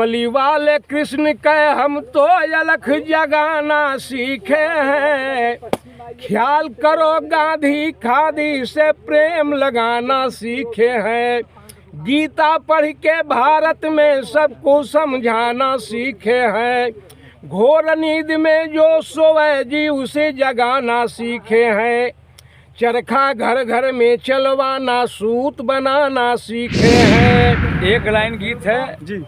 कमली वाले कृष्ण के हम तो अलख जगाना सीखे हैं। ख्याल करो गांधी खादी से प्रेम लगाना सीखे हैं। गीता पढ़ के भारत में सबको समझाना सीखे हैं। घोर नींद में जो सोए जी उसे जगाना सीखे हैं। चरखा घर घर में चलवाना सूत बनाना सीखे हैं। एक लाइन गीत है जी।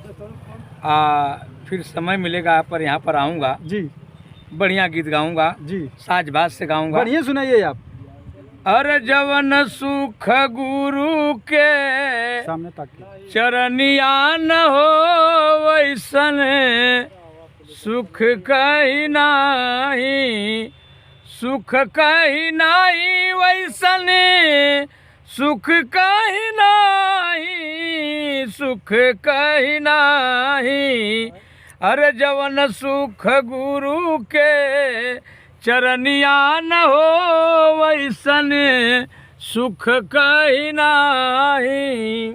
फिर समय मिलेगा पर यहाँ पर आऊँगा जी। बढ़िया गीत गाऊंगा जी। साज-बाज से गाऊंगा। बढ़िया सुनाइए आप। अरे जवन सुख गुरु के सामने ताकि चरनिया न हो वैसन सुख कहीं नाही, सुख कहीं नाही वैसन सुख कहीं नाही, सुख कहीं नाही। अरे जवन सुख गुरु के चरनिया न हो वैसन सुख कहीं नाही।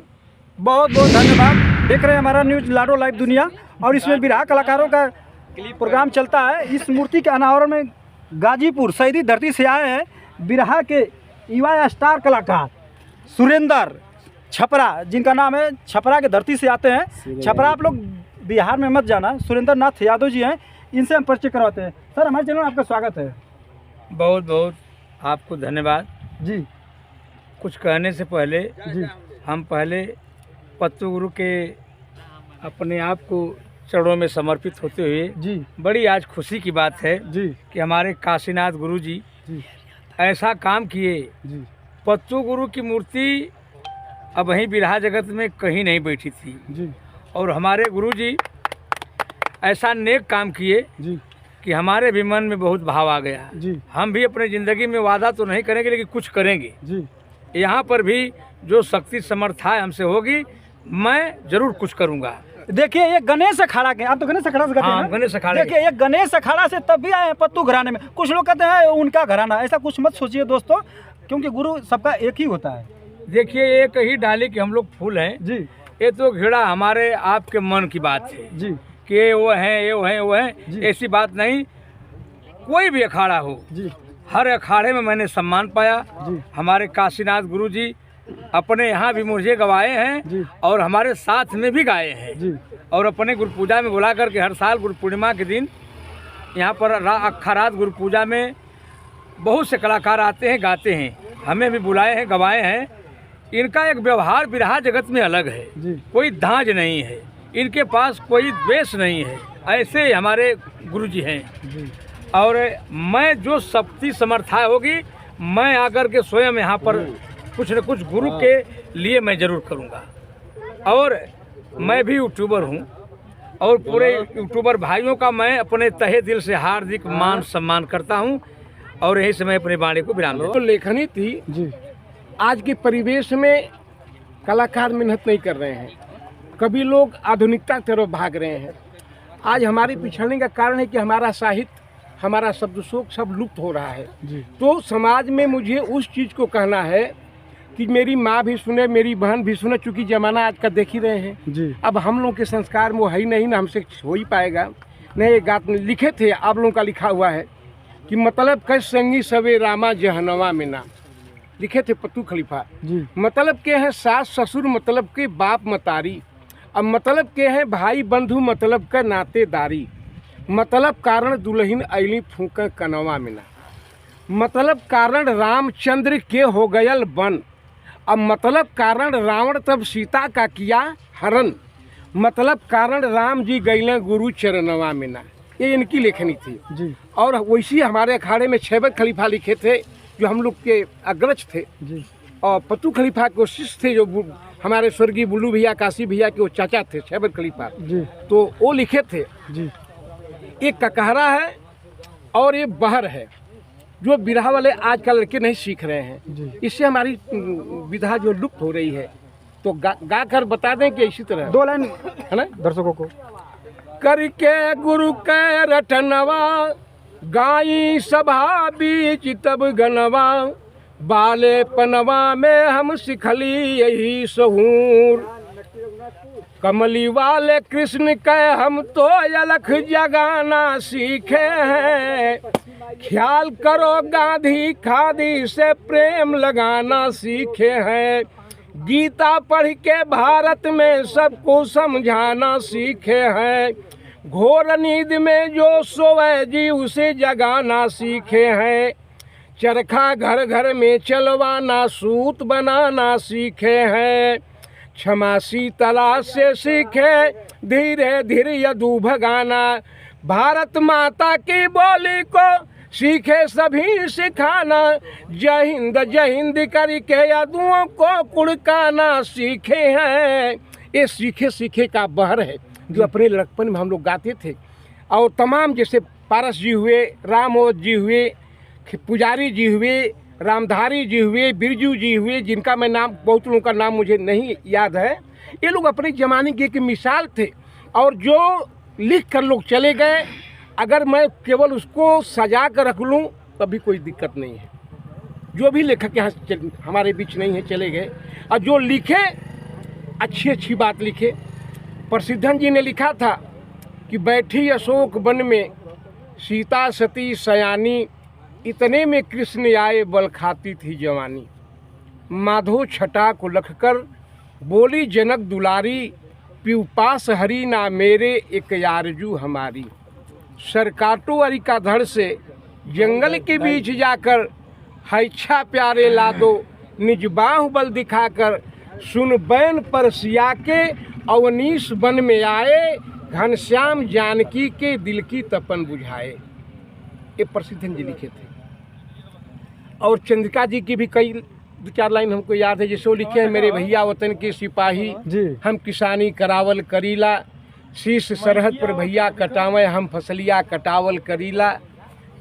बहुत बहुत धन्यवाद। देख रहे हैं हमारा न्यूज लाडो लाइव दुनिया और इसमें बिरहा कलाकारों का प्रोग्राम चलता है। इस मूर्ति के अनावरण में गाजीपुर शहीदी धरती से आए हैं बिरहा के युवा स्टार कलाकार सुरेंद्र छपरा, जिनका नाम है छपरा के धरती से आते हैं। छपरा आप लोग बिहार में मत जाना, सुरेंद्र नाथ यादव जी हैं, इनसे हम परिचय करवाते हैं। सर हमारे चैनल में आपका स्वागत है। बहुत बहुत आपको धन्यवाद जी। कुछ कहने से पहले जी। हम पहले पत्तू गुरु के अपने आप को चरणों में समर्पित होते हुए जी। बड़ी आज खुशी की बात है जी कि हमारे काशीनाथ गुरु जी ऐसा काम किए। जी। पत्तू गुरु की मूर्ति अब वहीं बिरहा जगत में कहीं नहीं बैठी थी जी। और हमारे गुरु जी ऐसा नेक काम किए जी। कि हमारे भी मन में बहुत भाव आ गया। जी। हम भी अपने ज़िंदगी में वादा तो नहीं करेंगे लेकिन कुछ करेंगे। जी। यहाँ पर भी जो शक्ति समर्थाएं हमसे होगी मैं ज़रूर कुछ करूँगा। देखिए ये गणेश अखाड़ा के, आप तो गणेश अखाड़ा से कहते हैं हाँ, ना? गणेश अखाड़े। देखिए ये गणेश अखाड़ा से तब भी आए हैं पत्तू घराने में। कुछ लोग कहते हैं उनका घराना, ऐसा कुछ मत सोचिए दोस्तों, क्योंकि गुरु सबका एक ही होता है। देखिए एक ही डाली के हम लोग फूल हैं जी। ये तो घेरा हमारे आपके मन की बात है जी। कि ये वो हैं वो हैं, ऐसी बात नहीं। कोई भी अखाड़ा हो जी। हर अखाड़े में मैंने सम्मान पाया। जी। हमारे काशीनाथ गुरु जी अपने यहाँ भी मुझे गवाए हैं जी। और हमारे साथ में भी गाए हैं जी। और अपने गुरु पूजा में बुला करके हर साल गुरु पूर्णिमा के दिन यहाँ पर अखाड़ात गुरु पूजा में बहुत से कलाकार आते हैं, गाते हैं। हमें भी बुलाए हैं, गवाए हैं। इनका एक व्यवहार बिरहा जगत में अलग है जी। कोई धांज नहीं है, इनके पास कोई द्वेष नहीं है। ऐसे हमारे गुरु जी हैं जी। और मैं जो शक्ति समर्थाएं होगी मैं आकर के स्वयं यहाँ पर कुछ न कुछ गुरु के लिए मैं ज़रूर करूँगा। और मैं भी यूट्यूबर हूँ और पूरे यूट्यूबर भाइयों का मैं अपने तहे दिल से हार्दिक मान सम्मान करता हूँ और यही से मैं अपने वाणी को विराम देता हूँ। तो लेखनी थी जी। आज के परिवेश में कलाकार मेहनत नहीं कर रहे हैं, कभी लोग आधुनिकता की तरफ भाग रहे हैं। आज हमारे पिछड़ने का कारण है कि हमारा साहित्य, हमारा शब्द शोक सब लुप्त हो रहा है जी। तो समाज में मुझे उस चीज़ को कहना है कि मेरी माँ भी सुने, मेरी बहन भी सुने, चूँकि ज़माना आज का देख ही रहे हैं जी। अब हम लोग के संस्कार में वो है ही नहीं ना, हमसे हो ही पाएगा नहीं। ये गात लिखे थे आप लोगों का लिखा हुआ है कि मतलब कई संगी सवे रामा जहनवा में ना, लिखे थे पत्तू खलीफा जी। मतलब के हैं सास ससुर, मतलब के बाप मतारी, अब मतलब के हैं भाई बंधु, मतलब का नातेदारी, मतलब कारण दुल्हन अली फूक कनवा में ना, मतलब कारण रामचंद्र के हो गयल वन, अब मतलब कारण रावण तब सीता का किया हरण, मतलब कारण राम जी गईले गुरु चरणवा में ना। ये इनकी लेखनी थी जी। और वैसी हमारे अखाड़े में छैबर खलीफा लिखे थे जो हम लोग के अग्रज थे जी। और पत्तू खलीफा के शिष्य थे जो हमारे स्वर्गीय बुल्लू भैया, काशी भैया के वो चाचा थे छैबर खलीफा जी। तो वो लिखे थे जी। एक ककहरा है और ये बहर है जो बिरहा वाले आजकल लड़के नहीं सीख रहे हैं। इससे हमारी विधा जो लुप्त हो रही है। तो गा कर बता दें कि इसी तरह 2 लाइन है ना दर्शकों को। करके गुरु के रटनवा गाई सभा बीच तब गनवा, बाले पनवा में हम सिखली यही सहूर, कमली वाले कृष्ण के हम तो अलख जगाना सीखे हैं। ख्याल करो गांधी खादी से प्रेम लगाना सीखे हैं। गीता पढ़ के भारत में सबको समझाना सीखे हैं। घोर नींद में जो सोए जी उसे जगाना सीखे हैं। चरखा घर घर में चलवाना सूत बनाना सीखे हैं। क्षमा शीतला से सीखे धीरे धीरे यदु भगाना। भारत माता की बोली को सीखे सभी सिखाना। जय हिंद करके यदुओं को कुड़काना सीखे हैं। ये सीखे सीखे का बहर है जो अपने लड़कपन में हम लोग गाते थे। और तमाम जैसे पारस जी हुए, रामोद जी हुए, पुजारी जी हुए, रामधारी जी हुए, बिरजू जी हुए, जिनका मैं नाम बहुत लोगों का नाम मुझे नहीं याद है। ये लोग अपने ज़माने के एक मिसाल थे और जो लिख कर लोग चले गए। अगर मैं केवल उसको सजा कर रख लूँ तभी कोई दिक्कत नहीं है। जो भी लेखक यहाँ हमारे बीच नहीं है चले गए, और जो लिखे अच्छी अच्छी बात लिखे। प्रसिद्धन जी ने लिखा था कि बैठी अशोक वन में सीता सती सयानी। इतने में कृष्ण आए बल खाती थी जवानी। माधो छटा को लखकर बोली जनक दुलारी। पीपास हरी ना मेरे एक यारजू हमारी। सर काटो अरी का धड़ से जंगल के बीच जाकर। हैच्छा प्यारे ला दो निज बाहु बल दिखाकर। सुन बैन पर सिया के अवनीश वन में आए। घनश्याम जानकी के दिल की तपन बुझाए। ये प्रसिद्धन जी लिखे थे। और चंद्रिका जी की भी कई 2-4 लाइन हमको याद है। जैसे वो लिखे हैं, मेरे भैया वतन के सिपाही हम किसानी करावल करीला। शीश सरहद पर भैया कटावे हम फसलिया कटावल करीला।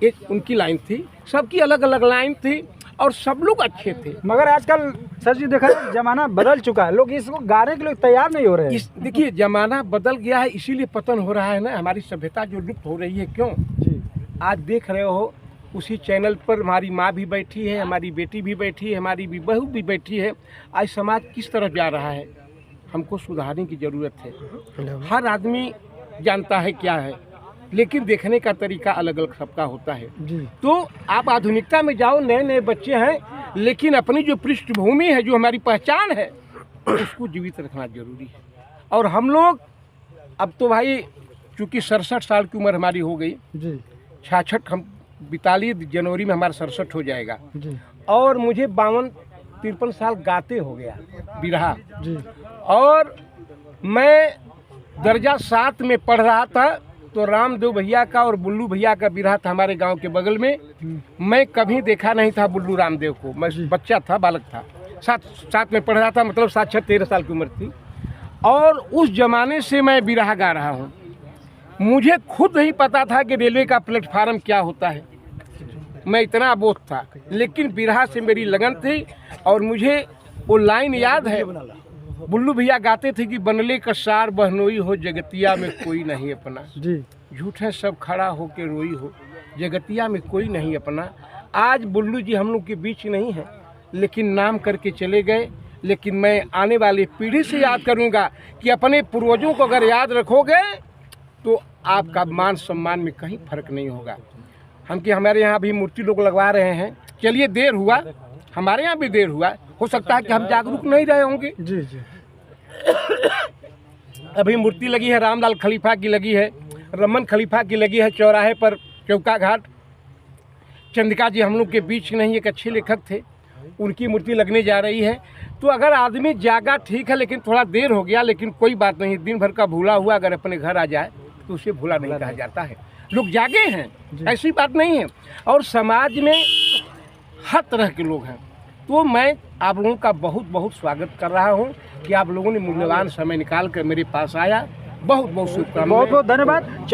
एक उनकी लाइन थी। सबकी अलग अलग लाइन थी और सब लोग अच्छे थे। मगर आजकल सर जी देखा जमाना बदल चुका है, लोग इसको गाने के लिए तैयार नहीं हो रहे हैं। देखिए जमाना बदल गया है, इसीलिए पतन हो रहा है ना। हमारी सभ्यता जो लुप्त हो रही है। क्यों जी। आज देख रहे हो उसी चैनल पर हमारी माँ भी बैठी है, हमारी बेटी भी बैठी है, हमारी भी बहू भी बैठी है। आज समाज किस तरफ जा रहा है, हमको सुधारने की ज़रूरत है। हर आदमी जानता है क्या है, लेकिन देखने का तरीका अलग अलग सबका होता है जी। तो आप आधुनिकता में जाओ, नए नए बच्चे हैं, लेकिन अपनी जो पृष्ठभूमि है, जो हमारी पहचान है, उसको जीवित रखना जरूरी है। और हम लोग अब तो भाई चूँकि 67 साल की उम्र हमारी हो गई जी। 66 हम 42 जनवरी में हमारा 67 हो जाएगा जी। और मुझे 52-53 साल गाते हो गया बिरहा जी। और मैं दर्जा 7 में पढ़ रहा था तो रामदेव भैया का और बुल्लू भैया का बिरहा था हमारे गांव के बगल में। मैं कभी देखा नहीं था बुल्लू रामदेव को, मैं बच्चा था, बालक था, 7 में पढ़ रहा था, मतलब 7-13 साल की उम्र थी। और उस जमाने से मैं बिरहा गा रहा हूँ। मुझे खुद नहीं पता था कि रेलवे का प्लेटफार्म क्या होता है, मैं इतना अबोध था, लेकिन बिरहा से मेरी लगन थी। और मुझे वो लाइन याद है, बुल्लू भैया गाते थे कि बनले कसार बहनोई हो जगतिया में कोई नहीं अपना। जी। झूठे सब खड़ा हो के रोई हो जगतिया में कोई नहीं अपना। आज बुल्लू जी हम लोग के बीच नहीं है, लेकिन नाम करके चले गए। लेकिन मैं आने वाली पीढ़ी से याद करूंगा कि अपने पूर्वजों को अगर याद रखोगे तो आपका मान सम्मान में कहीं फर्क नहीं होगा। हम कि हमारे यहाँ भी मूर्ति लोग लगवा रहे हैं। चलिए देर हुआ, हमारे यहाँ भी देर हुआ, हो सकता है कि हम जागरूक नहीं रहे होंगे। जी जी। अभी मूर्ति लगी है, रामलाल खलीफा की लगी है, रमन खलीफा की लगी है चौराहे पर चौका घाट। चंद्रिका जी हम लोग के बीच नहीं, एक अच्छे लेखक थे, उनकी मूर्ति लगने जा रही है। तो अगर आदमी जागा ठीक है, लेकिन थोड़ा देर हो गया, लेकिन कोई बात नहीं। दिन भर का भूला हुआ अगर अपने घर आ जाए तो उसे भूला नहीं कहा जाता है। लोग जागे हैं, ऐसी बात नहीं है। और समाज में हर तरह के लोग हैं। तो मैं आप लोगों का बहुत बहुत स्वागत कर रहा हूं कि आप लोगों ने मूल्यवान समय निकाल कर मेरे पास आया। बहुत बहुत शुभकामनाएं। बहुत बहुत धन्यवाद।